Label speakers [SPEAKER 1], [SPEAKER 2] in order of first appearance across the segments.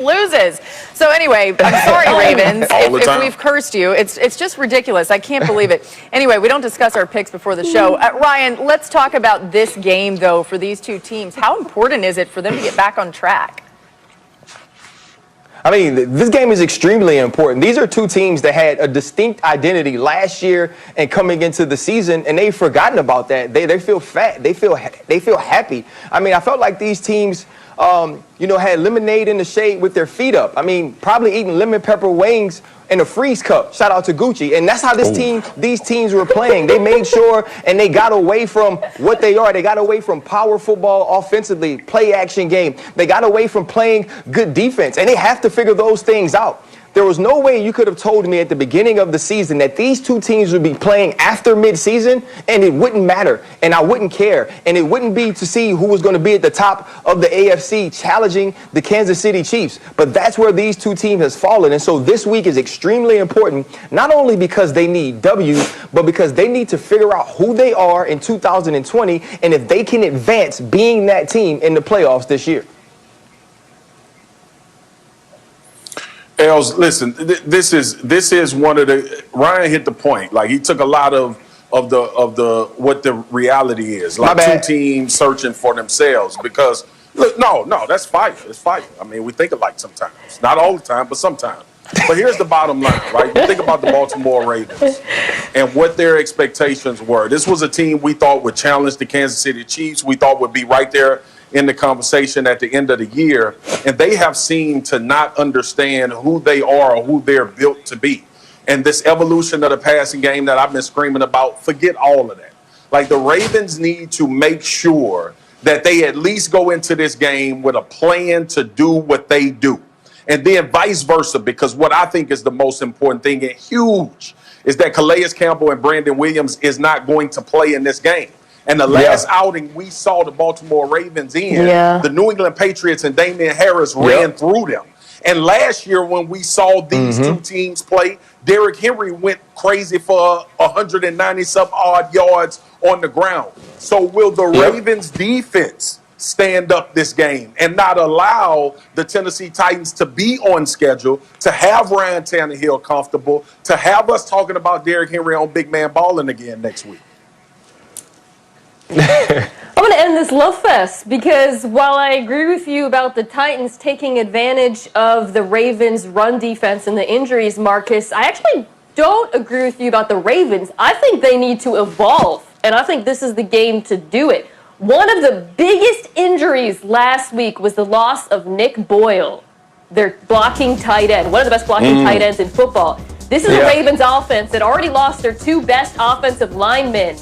[SPEAKER 1] loses. So anyway, I'm sorry, Ravens, if we've cursed you. It's just ridiculous. I can't believe it. Anyway, we don't discuss our picks before the show. Ryan, let's talk about this game, though, for these two teams. How important is it for them to get back on track?
[SPEAKER 2] I mean, this game is extremely important. These are two teams that had a distinct identity last year and coming into the season, and they've forgotten about that. They feel fat. They feel happy. I mean, I felt like these teams, had lemonade in the shade with their feet up. I mean, probably eating lemon pepper wings in a freeze cup. Shout out to Gucci. And that's how these teams were playing. They made sure and they got away from what they are. They got away from power football offensively, play action game. They got away from playing good defense. And they have to figure those things out. There was no way you could have told me at the beginning of the season that these two teams would be playing after midseason and it wouldn't matter and I wouldn't care and it wouldn't be to see who was going to be at the top of the AFC challenging the Kansas City Chiefs. But that's where these two teams has fallen. And so this week is extremely important, not only because they need W's, but because they need to figure out who they are in 2020 and if they can advance being that team in the playoffs this year.
[SPEAKER 3] Els, listen, this is one of the, Ryan hit the point. Like, he took a lot of what the reality is. Like, two teams searching for themselves because, look, no, that's fire. It's fire. I mean, we think alike sometimes. Not all the time, but sometimes. But here's the bottom line, right? You think about the Baltimore Ravens and what their expectations were. This was a team we thought would challenge the Kansas City Chiefs. We thought would be right there in the conversation at the end of the year, and they have seemed to not understand who they are or who they're built to be. And this evolution of the passing game that I've been screaming about, forget all of that. Like, the Ravens need to make sure that they at least go into this game with a plan to do what they do. And then vice versa, because what I think is the most important thing and huge is that Calais Campbell and Brandon Williams is not going to play in this game. And the last outing we saw the Baltimore Ravens in, the New England Patriots and Damian Harris ran through them. And last year when we saw these two teams play, Derrick Henrry went crazy for 190-some odd yards on the ground. So will the Ravens defense stand up this game and not allow the Tennessee Titans to be on schedule, to have Ryan Tannehill comfortable, to have us talking about Derrick Henrry on big man balling again next week?
[SPEAKER 4] I'm going to end this love fest because while I agree with you about the Titans taking advantage of the Ravens' run defense and the injuries, Marcus, I actually don't agree with you about the Ravens. I think they need to evolve, and I think this is the game to do it. One of the biggest injuries last week was the loss of Nick Boyle, their blocking tight end, one of the best blocking tight ends in football. This is a Ravens offense that already lost their two best offensive linemen.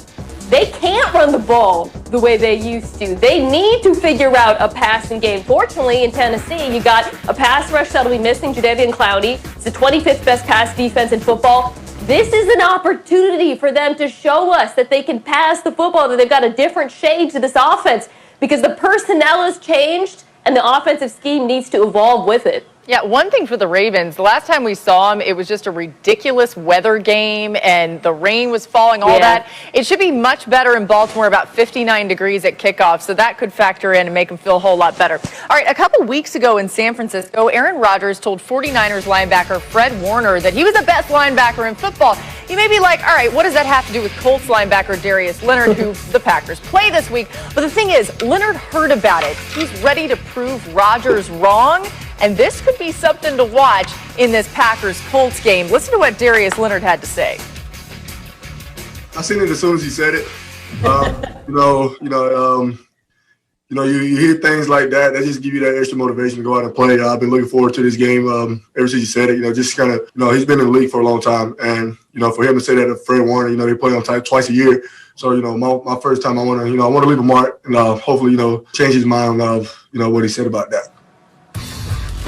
[SPEAKER 4] They can't run the ball the way they used to. They need to figure out a passing game. Fortunately, in Tennessee, you got a pass rush that'll be missing Jadeveon Clowney. It's the 25th best pass defense in football. This is an opportunity for them to show us that they can pass the football, that they've got a different shade to this offense because the personnel has changed and the offensive scheme needs to evolve with it.
[SPEAKER 1] Yeah, one thing for the Ravens, the last time we saw them, it was just a ridiculous weather game and the rain was falling, all that. It should be much better in Baltimore, about 59 degrees at kickoff, so that could factor in and make them feel a whole lot better. All right, a couple weeks ago in San Francisco, Aaron Rodgers told 49ers linebacker Fred Warner that he was the best linebacker in football. You may be like, all right, what does that have to do with Colts linebacker Darius Leonard, who the Packers play this week? But the thing is, Leonard heard about it. He's ready to prove Rodgers wrong. And this could be something to watch in this Packers-Colts game. Listen to what Darius Leonard had to say.
[SPEAKER 5] I seen it as soon as he said it. You hear things like that. That just give you that extra motivation to go out and play. I've been looking forward to this game ever since he said it. Just kind of, he's been in the league for a long time. And, for him to say that to Fred Warner, they play on twice a year. So, my first time I want to leave a mark and hopefully, change his mind of, what he said about that.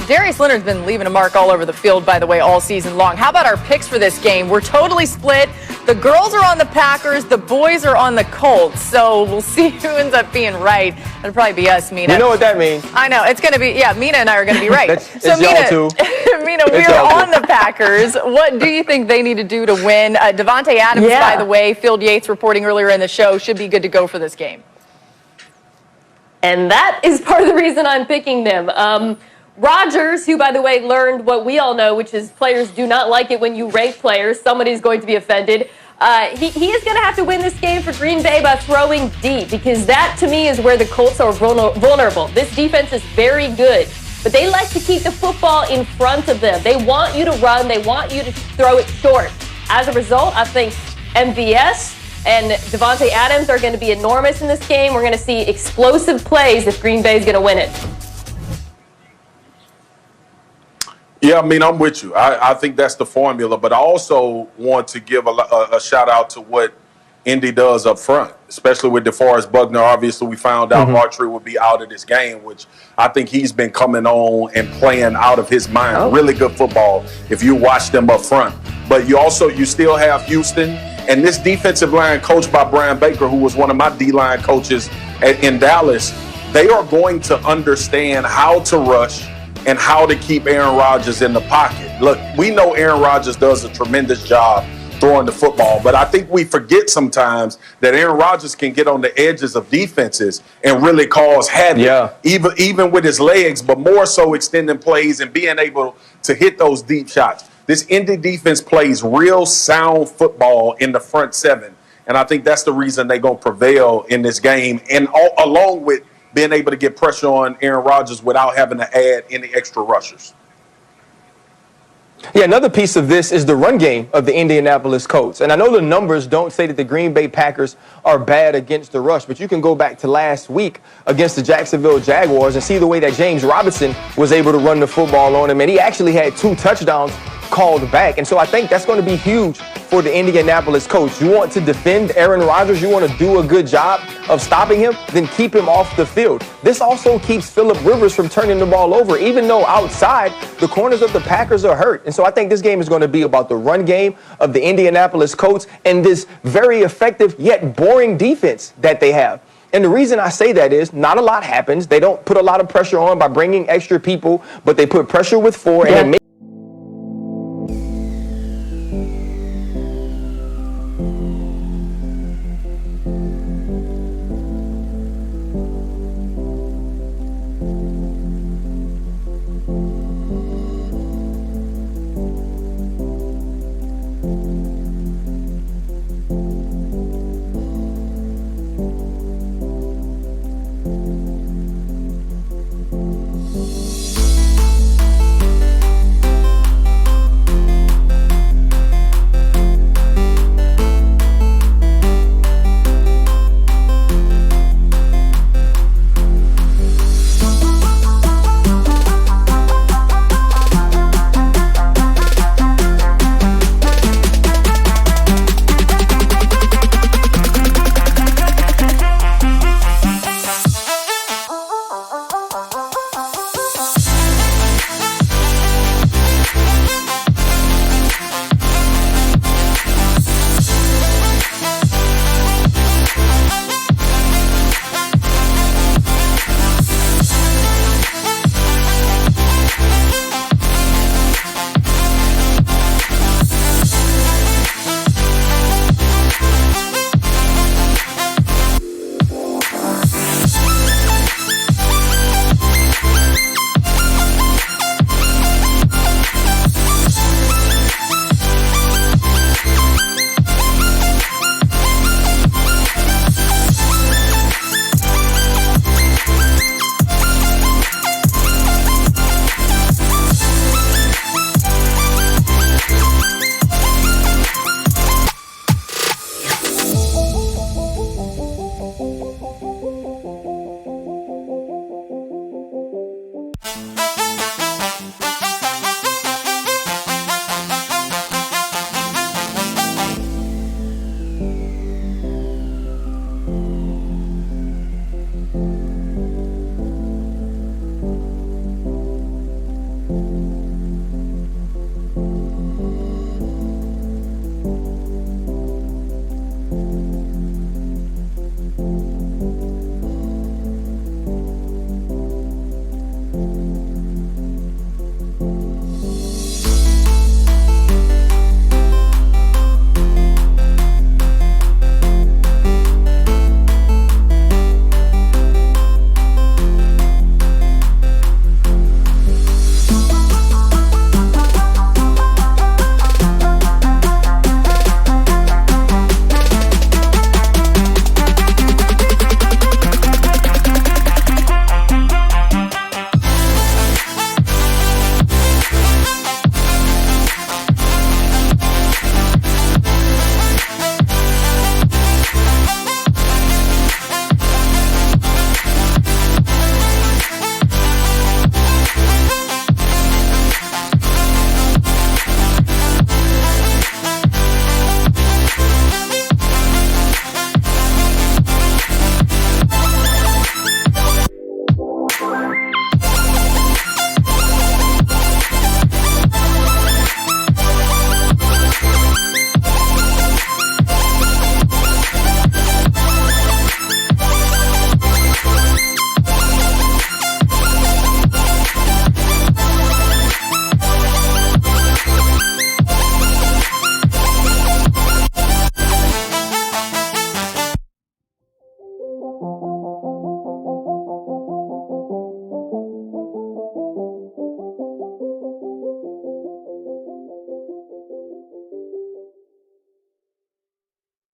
[SPEAKER 1] Darius Leonard's been leaving a mark all over the field, by the way, all season long. How about our picks for this game? We're totally split. The girls are on the Packers. The boys are on the Colts. So we'll see who ends up being right. It'll probably be us, Mina.
[SPEAKER 2] You know what that means.
[SPEAKER 1] I know. It's going to be, Mina and I are going to be right.
[SPEAKER 2] So, Mina,
[SPEAKER 1] Mina, we are on the Packers. What do you think they need to do to win? Devontae Adams, by the way, Field Yates reporting earlier in the show, should be good to go for this game.
[SPEAKER 4] And that is part of the reason I'm picking them. Rodgers, who, by the way, learned what we all know, which is players do not like it when you rank players. Somebody's going to be offended. He is going to have to win this game for Green Bay by throwing deep, because that, to me, is where the Colts are vulnerable. This defense is very good, but they like to keep the football in front of them. They want you to run. They want you to throw it short. As a result, I think MVS and Devontae Adams are going to be enormous in this game. We're going to see explosive plays if Green Bay is going to win it.
[SPEAKER 3] Yeah, I mean, I'm with you. I think that's the formula, but I also want to give a shout out to what Indy does up front, especially with DeForest Buckner. Obviously, we found out Archery would be out of this game, which I think he's been coming on and playing out of his mind.
[SPEAKER 4] Oh.
[SPEAKER 3] Really good football if you watch them up front. But you still have Houston, and this defensive line coached by Brian Baker, who was one of my D-line coaches in Dallas. They are going to understand how to rush and how to keep Aaron Rodgers in the pocket. Look, we know Aaron Rodgers does a tremendous job throwing the football, but I think we forget sometimes that Aaron Rodgers can get on the edges of defenses and really cause havoc, even with his legs, but more so extending plays and being able to hit those deep shots. This Indy defense plays real sound football in the front seven, and I think that's the reason they're going to prevail in this game, and along with being able to get pressure on Aaron Rodgers without having to add any extra rushers.
[SPEAKER 2] Yeah, another piece of this is the run game of the Indianapolis Colts. And I know the numbers don't say that the Green Bay Packers are bad against the rush, but you can go back to last week against the Jacksonville Jaguars and see the way that James Robinson was able to run the football on him. And he actually had 2 touchdowns called back. And so I think that's going to be huge for the Indianapolis Colts. You want to defend Aaron Rodgers, you want to do a good job of stopping him, then keep him off the field. This also keeps Phillip Rivers from turning the ball over, even though outside the corners of the Packers are hurt. And so I think this game is going to be about the run game of the Indianapolis Colts and this very effective yet boring defense that they have. And the reason I say that is not a lot happens. They don't put a lot of pressure on by bringing extra people, but they put pressure with 4 and they make